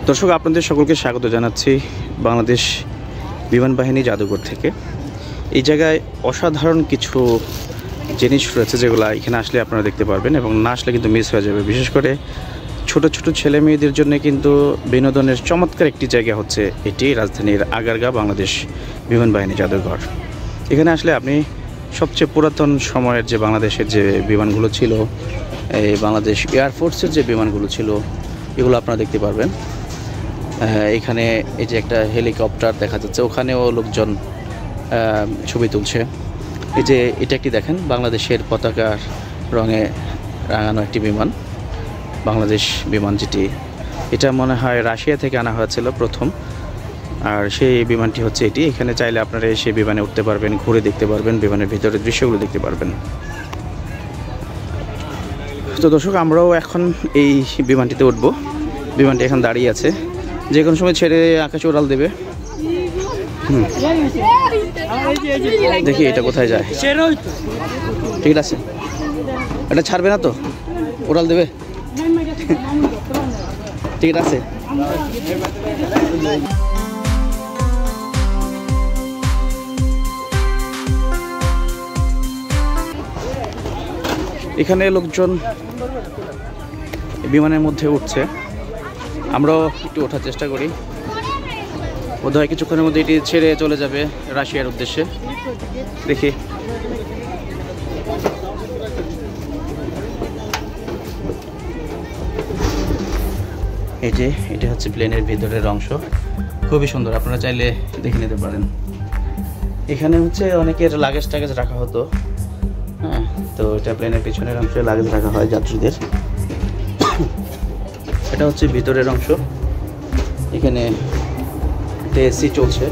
দর্শক, আপনাদের সকলকে স্বাগত জানাচ্ছি বাংলাদেশ বিমান বাহিনী জাদুঘর থেকে। এই জায়গায় অসাধারণ কিছু জিনিস রয়েছে যেগুলো এখানে আসলে আপনারা দেখতে পারবেন, এবং না আসলে কিন্তু মিস হয়ে যাবে। বিশেষ করে ছোট ছোট ছেলে মেয়েদের জন্য কিন্তু বিনোদনের চমৎকার একটি জায়গা হচ্ছে এটি, রাজধানীর আগারগাঁ বাংলাদেশ বিমান বাহিনী জাদুঘর। এখানে আসলে আপনি সবচেয়ে পুরাতন সময়ের যে বাংলাদেশের যে বিমানগুলো ছিল, এই বাংলাদেশ এয়ারফোর্সের যে বিমানগুলো ছিল, এগুলো আপনারা দেখতে পারবেন। এখানে এই যে একটা হেলিকপ্টার দেখা যাচ্ছে, ওখানেও লোকজন ছবি তুলছে। এই যে এটা একটি দেখেন, বাংলাদেশের পতাকার রঙে রাঙানো একটি বিমান, বাংলাদেশ বিমান, যেটি এটা মনে হয় রাশিয়া থেকে আনা হয়েছিল প্রথম। আর সেই বিমানটি হচ্ছে এটি। এখানে চাইলে আপনারা সেই বিমানে উঠতে পারবেন, ঘুরে দেখতে পারবেন, বিমানের ভিতরের দৃশ্যগুলো দেখতে পারবেন। তো দর্শক, আমরাও এখন এই বিমানটিতে উঠবো। বিমানটি এখন দাঁড়িয়ে আছে, যে কোনো সময় ছেড়ে আকাশে উড়াল দেবে। দেখি এটা কোথায় যায়। ঠিক আছে, এটা ছাড়বে না তো, উড়াল দেবে। ঠিক আছে। এখানে লোকজন বিমানের মধ্যে উঠছে, আমরাও একটু ওঠার চেষ্টা করি। বোধহয় কিছুক্ষণের মধ্যে এটি ছেড়ে চলে যাবে রাশিয়ার উদ্দেশ্যে। দেখি। এই যে এটা হচ্ছে প্লেনের ভিতরের অংশ, খুবই সুন্দর, আপনারা চাইলে দেখে নিতে পারেন। এখানে হচ্ছে অনেকের লাগেজ টাগেজ রাখা হতো। হ্যাঁ, তো এটা প্লেনের পিছনের অংশে লাগেজ রাখা হয় যাত্রীদের। এটা হচ্ছে ভিতরের অংশ, এখানে এসি চলছে,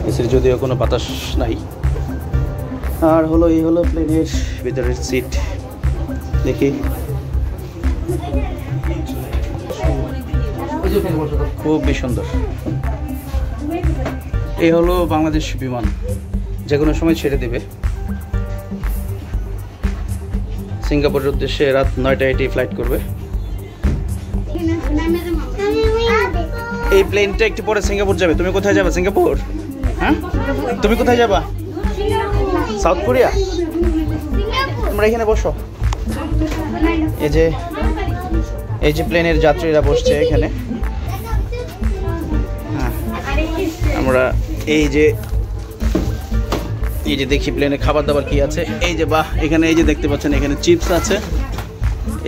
এসির যদিও কোনো বাতাস নাই। আর হলো এই হলো প্লেনের ভিতরের সিট। দেখি, খুবই সুন্দর। এই হলো বাংলাদেশ বিমান, যে কোনো সময় ছেড়ে দেবে। সিঙ্গাপুরের উদ্দেশ্যে রাত 9টায় এটি ফ্লাইট করবে। এই প্লেনটা একটু পরে সিঙ্গাপুর যাবে। তুমি কোথায় যাবে? সিঙ্গাপুর? হ্যাঁ, তুমি কোথায় যাবা? South Korea? তোমরা এখানে বসো। এই যে প্লেনের যাত্রীরা বসছে এখানে। হ্যাঁ, আমরা এই যে দেখি প্লেনে খাবার দাবার কি আছে। এই যে বাহ, এখানে এই যে দেখতে পাচ্ছেন, এখানে চিপস আছে।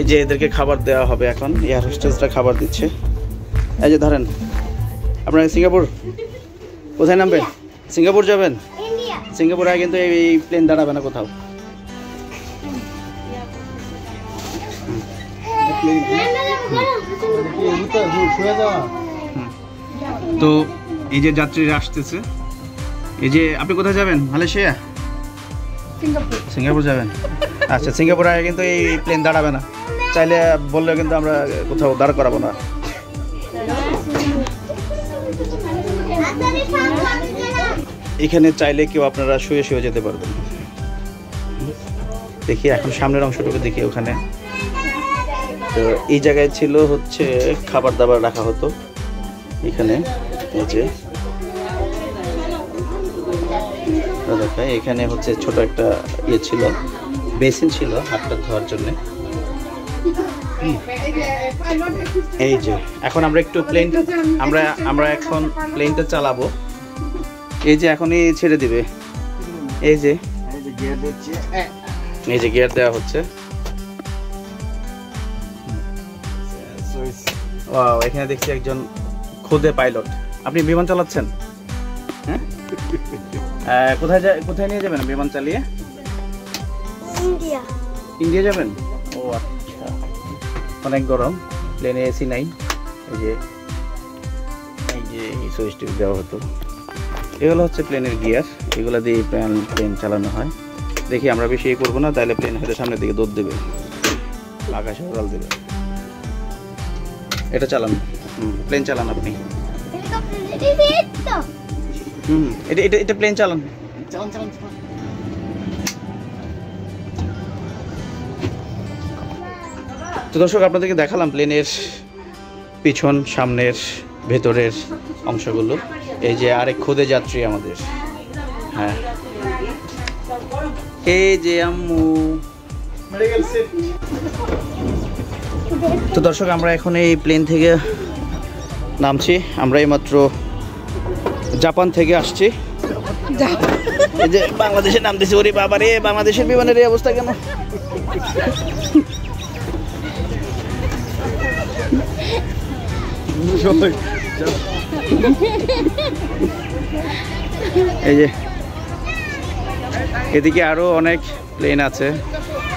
এই যে এদেরকে খাবার দেওয়া হবে এখন, এয়ার হোস্টেসরা খাবার দিচ্ছে। এই যে ধরেন, আপনারা সিঙ্গাপুর কোথায় নামবেন? সিঙ্গাপুর যাবেন? সিঙ্গাপুরে কিন্তু এই প্লেন দাঁড়াবে না কোথাও। তো এই যে যাত্রীরা আসতেছে। এই যে আপনি কোথায় যাবেন? মালয়েশিয়া? সিঙ্গাপুর যাবেন? আচ্ছা, সিঙ্গাপুরে কিন্তু এই প্লেন দাঁড়াবে না, চাইলে বললেও কিন্তু আমরা কোথাও দাঁড় করাবো না। এখানে চাইলে কেউ আপনারা শুয়ে শুয়ে যেতে পারবেন। দেখি এখন সামনের অংশটুকু দেখি। ওখানে তো এই জায়গায় ছিল হচ্ছে খাবার দাবার রাখা হতো এখানে। এই যে দেখায়, এখানে হচ্ছে ছোট একটা ইয়ে ছিল, বেসিন ছিল হাতটা ধোয়ার জন্য। এই যে এখন আমরা একটু প্লেনটা আমরা এখন প্লেনটা চালাবো। এই যে এখনই ছেড়ে দিবে। এই যে গিয়ার দেওয়া হচ্ছে। ওয়াও, এখানে দেখছি একজন খুদে পাইলট। আপনি বিমান চালাচ্ছেন? হ্যাঁ, কোথায় নিয়ে যাবেন বিমান চালিয়ে? ইন্ডিয়া যাবেন? ও আচ্ছা, অনেক গরম, প্লেনে এসি নাই। এই যে এই সুইচটি দেওয়া হতো। এগুলো হচ্ছে প্লেনের গিয়ার, এগুলো দিয়ে প্লেন চালানো হয়। দেখি আমরা বেশি করবো না, তাহলে প্লেন হয়তো সামনের দিকে দৌড় দেবে, আকাশে উড়াল দেবে। এটা চালান, প্লেন চালান আপনি। এটা প্লেন চালান। তো দর্শক, আপনাদেরকে দেখালাম প্লেনের পিছন, সামনের, ভেতরের অংশগুলো। এই যে আরেক খুদে যাত্রী আমাদের, হ্যাঁ এই যে আম্মু। তো দর্শক, আমরা এখন এই প্লেন থেকে নামছি। আমরা এইমাত্র জাপান থেকে আসছি। এই যে বাংলাদেশে নামতেছি। ওরে বাবা রে, বাংলাদেশের বিমানের এই অবস্থা কেন? এই যে এদিকে আরো অনেক প্লেন আছে,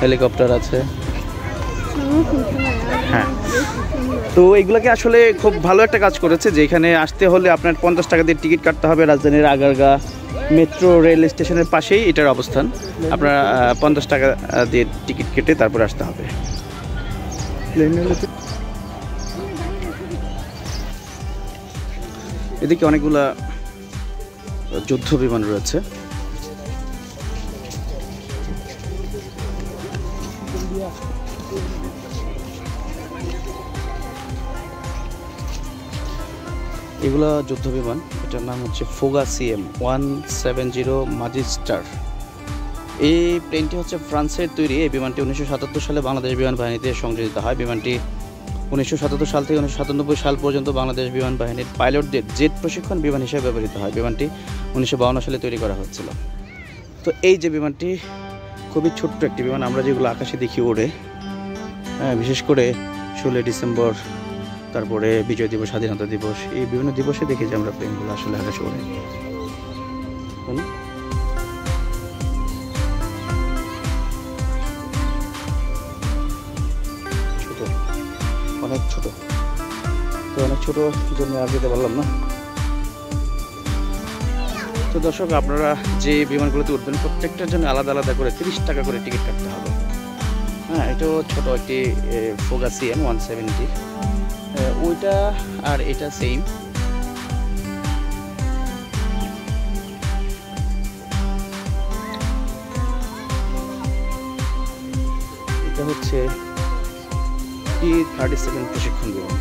হেলিকপ্টার আছে। হ্যাঁ, তো এগুলোকে আসলে খুব ভালো একটা কাজ করেছে, যে এখানে আসতে হলে আপনার 50 টাকা দিয়ে টিকিট কাটতে হবে। রাজধানীর আগারগাঁ মেট্রো রেল স্টেশনের পাশেই এটার অবস্থান। আপনারা 50 টাকা দিয়ে টিকিট কেটে তারপর আসতে হবে। এদিকে অনেকগুলা যুদ্ধ বিমান রয়েছে। এগুলা যুদ্ধ বিমান। এটার নাম হচ্ছে ফোগা CM-170 ম্যাজিস্টার। এই প্লেনটি হচ্ছে ফ্রান্সের তৈরি। এই বিমানটি 1977 সালে বাংলাদেশ বিমান বাহিনীতে সংযোজিত হয়। বিমানটি 1977 সাল থেকে 1997 সাল পর্যন্ত বাংলাদেশ বিমান বাহিনীর পাইলটদের জেট প্রশিক্ষণ বিমান হিসেবে ব্যবহৃত হয়। বিমানটি 1952 সালে তৈরি করা হয়েছিল। তো এই যে বিমানটি খুবই ছোট্ট একটি বিমান। আমরা যেগুলো আকাশে দেখি ওড়ে, হ্যাঁ, বিশেষ করে 16 ডিসেম্বর, তারপরে বিজয় দিবস, স্বাধীনতা দিবস, এই বিভিন্ন দিবসে দেখি যে আমরা প্লেনগুলো আসলে আকাশে ওড়ে। ছোট, অনেক ছোট। তো অনেক ছোট জন্য আর যেতে পারলাম না। তো দর্শক, আপনারা যে বিমানগুলোতে উঠবেন প্রত্যেকটার জন্য আলাদা আলাদা করে 30 টাকা করে টিকিট কাটতে হবে। হ্যাঁ, এটাও ছোট একটি ফোগা CM-170। ওইটা আর এটা সেম। এটা হচ্ছে T-37 প্রশিক্ষণ বিমান।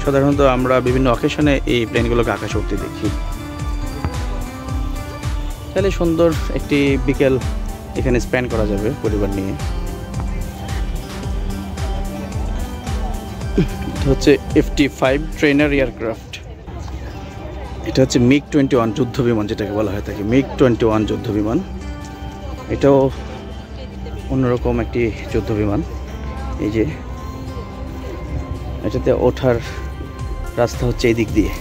সাধারণত আমরা বিভিন্ন অকেশনে এই প্লেনগুলোকে আকাশে উঠতে দেখি। তাহলে সুন্দর একটি বিকেল এখানে স্পেন্ড করা যাবে পরিবার নিয়ে। এটা হচ্ছে FT-5 ট্রেনার এয়ারক্রাফট। এটা হচ্ছে MiG-21 যুদ্ধ বিমান, যেটাকে বলা হয় থাকে MiG-21 যুদ্ধ বিমান। এটাও অন্যরকম একটি যুদ্ধ বিমান। এই যে এটাতে ওঠার রাস্তা হচ্ছে এই দিক দিয়ে,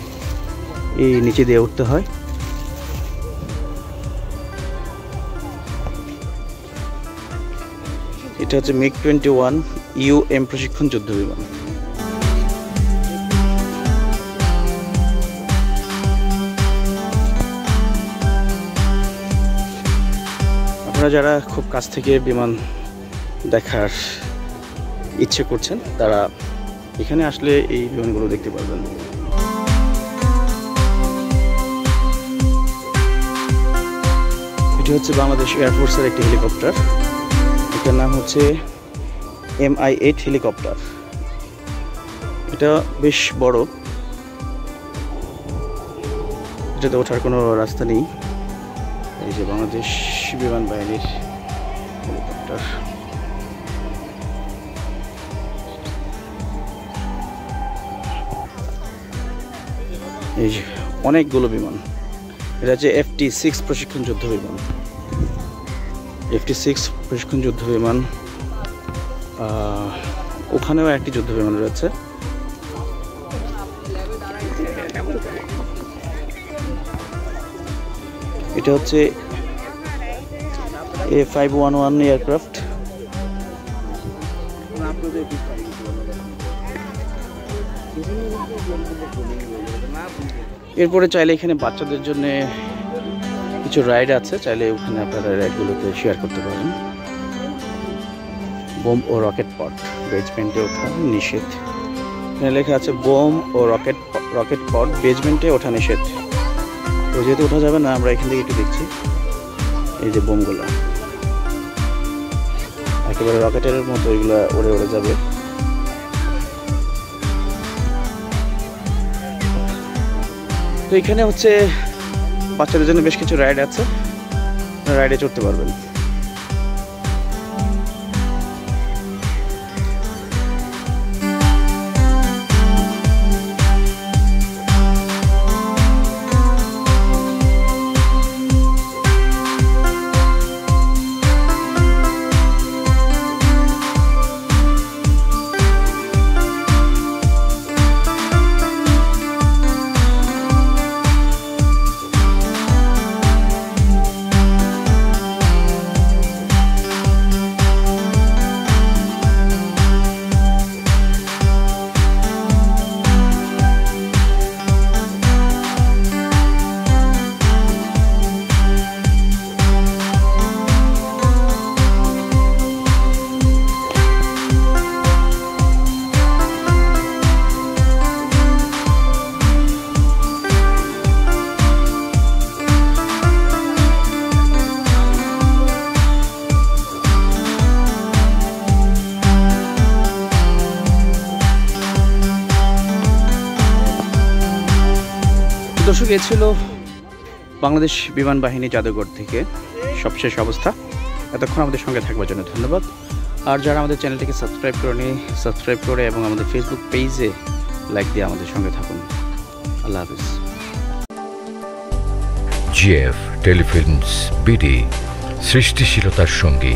এই নিচে দিয়ে উঠতে হয়। এটা হচ্ছে MiG-21 UM প্রশিক্ষণ যুদ্ধ বিমান। আপনারা যারা খুব কাছ থেকে বিমান দেখার ইচ্ছে করছেন, তারা এখানে আসলে এই বিমানগুলো দেখতে পারবেন। এটি হচ্ছে বাংলাদেশ এয়ারফোর্সের একটি হেলিকপ্টার। এটার নাম হচ্ছে Mi-8 হেলিকপ্টার। এটা বেশ বড়, এটাতে ওঠার কোনো রাস্তা নেই। এই যে বাংলাদেশ বিমান বাহিনীর হেলিকপ্টার। এই যে অনেকগুলো বিমান। এটা হচ্ছে FT-6 প্রশিক্ষণ যুদ্ধ বিমান। FT-6 প্রশিক্ষণ যুদ্ধ বিমান। ওখানেও একটি যুদ্ধ বিমান রয়েছে। এটা হচ্ছে A511 এয়ারক্রাফট। এরপরে চাইলে এখানে বাচ্চাদের জন্য কিছু রাইড আছে, চাইলে ওখানে আপনারা রাইডগুলোতে শেয়ার করতে পারেন। বোম ও রকেট পড বেজমেন্টে ওঠা নিষেধ। এখানে লেখা আছে বোম ও রকেট পড বেজমেন্টে ওঠা নিষেধ। তো যেহেতু ওঠা যাবে না, আমরা এখান থেকে একটু দেখছি। এই যে বোমগুলো একেবারে রকেটের মতো, এগুলো উড়ে উড়ে যাবে। তো এখানে হচ্ছে বাচ্চাদের জন্য বেশ কিছু রাইড আছে, রাইডে চড়তে পারবেন। দর্শক, এ ছিল বাংলাদেশ বিমান বাহিনী জাদুঘর থেকে সবশেষ অবস্থা। এতক্ষণ আমাদের সঙ্গে থাকবার জন্য ধন্যবাদ। আর যারা আমাদের চ্যানেলটিকে সাবস্ক্রাইব করেনি, সাবস্ক্রাইব করে এবং আমাদের ফেসবুক পেজে লাইক দিয়ে আমাদের সঙ্গে থাকুন। আল্লাহ হাফিজ। জিএফ টেলিফিল্মস বিডি, সৃষ্টিশীলতার সঙ্গী।